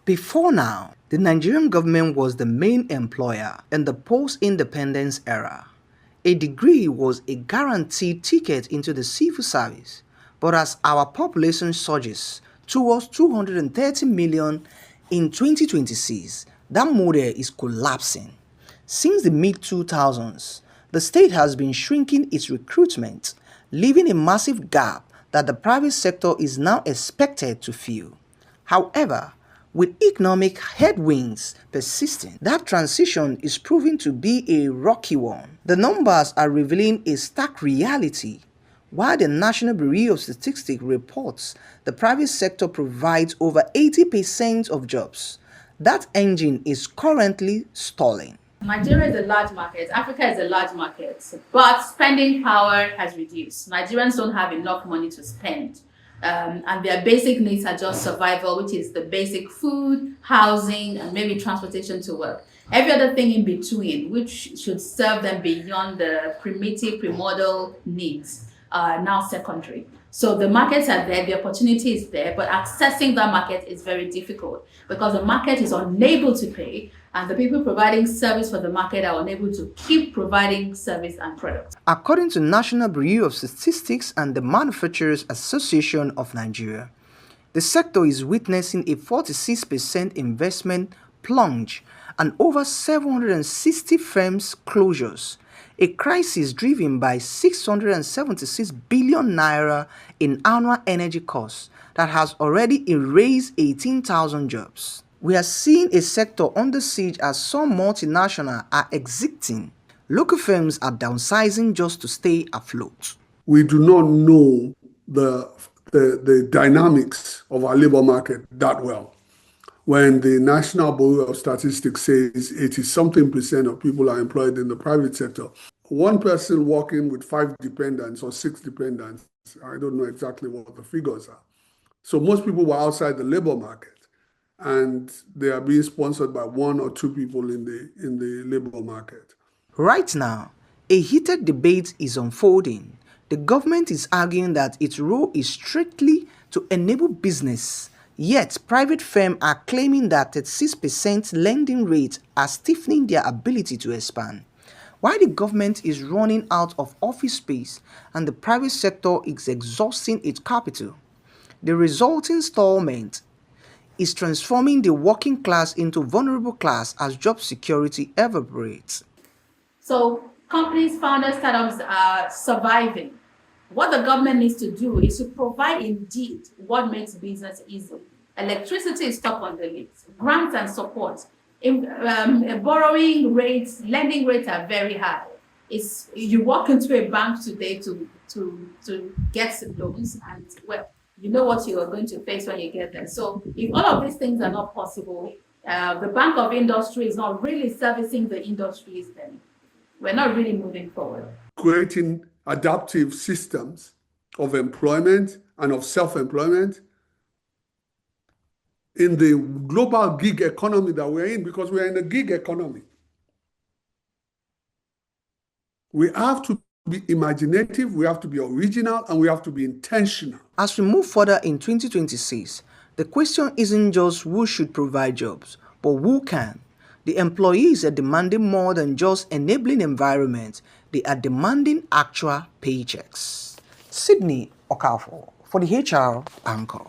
Before now, the Nigerian government was the main employer in the post-independence era. A degree was a guaranteed ticket into the civil service, but as our population surges towards 230 million in 2026, that model is collapsing. Since the mid-2000s, the state has been shrinking its recruitment, leaving a massive gap that the private sector is now expected to fill. However, with economic headwinds persisting, that transition is proving to be a rocky one. The numbers are revealing a stark reality. While the National Bureau of Statistics reports the private sector provides over 80% of jobs, that engine is currently stalling. Nigeria is a large market, Africa is a large market, but spending power has reduced. Nigerians don't have enough money to spend. And their basic needs are just survival, which is the basic food, housing, and maybe transportation to work. Every other thing in between, which should serve them beyond the primordial needs, are now secondary. So the markets are there, the opportunity is there, but accessing that market is very difficult because the market is unable to pay and the people providing service for the market are unable to keep providing service and products. According to National Bureau of Statistics and the Manufacturers Association of Nigeria, the sector is witnessing a 46% investment plunge and over 760 firms closures, a crisis driven by 676 billion naira in annual energy costs that has already erased 18,000 jobs. We are seeing a sector under siege as some multinationals are exiting. Local firms are downsizing just to stay afloat. We do not know the dynamics of our labor market that well. When the National Bureau of Statistics says 80-something% of people are employed in the private sector, one person working with 5 dependents or 6 dependents, I don't know exactly what the figures are. So most people were outside the labor market and they are being sponsored by 1 or 2 people in the labor market. Right now, a heated debate is unfolding. The government is arguing that its role is strictly to enable business, yet private firms are claiming that 36% lending rates are stiffening their ability to expand. While the government is running out of office space and the private sector is exhausting its capital, the resulting stallment is transforming the working class into vulnerable class as job security evaporates. So companies, founders, startups are surviving. What the government needs to do is to provide indeed what makes business easy. Electricity is top on the list, grants and support. Borrowing rates, lending rates are very high. You walk into a bank today to get loans and well, you know what you are going to face when you get there. So if all of these things are not possible, the Bank of Industry is not really servicing the industries, then we're not really moving forward. Creating adaptive systems of employment and of self-employment in the global gig economy that we're in, because we're in a gig economy. We have to be imaginative, we have to be original, and we have to be intentional. As we move further in 2026, the question isn't just who should provide jobs, but who can. The employees are demanding more than just enabling environment, they are demanding actual paychecks. Sydney Okafor for the HR Anchor.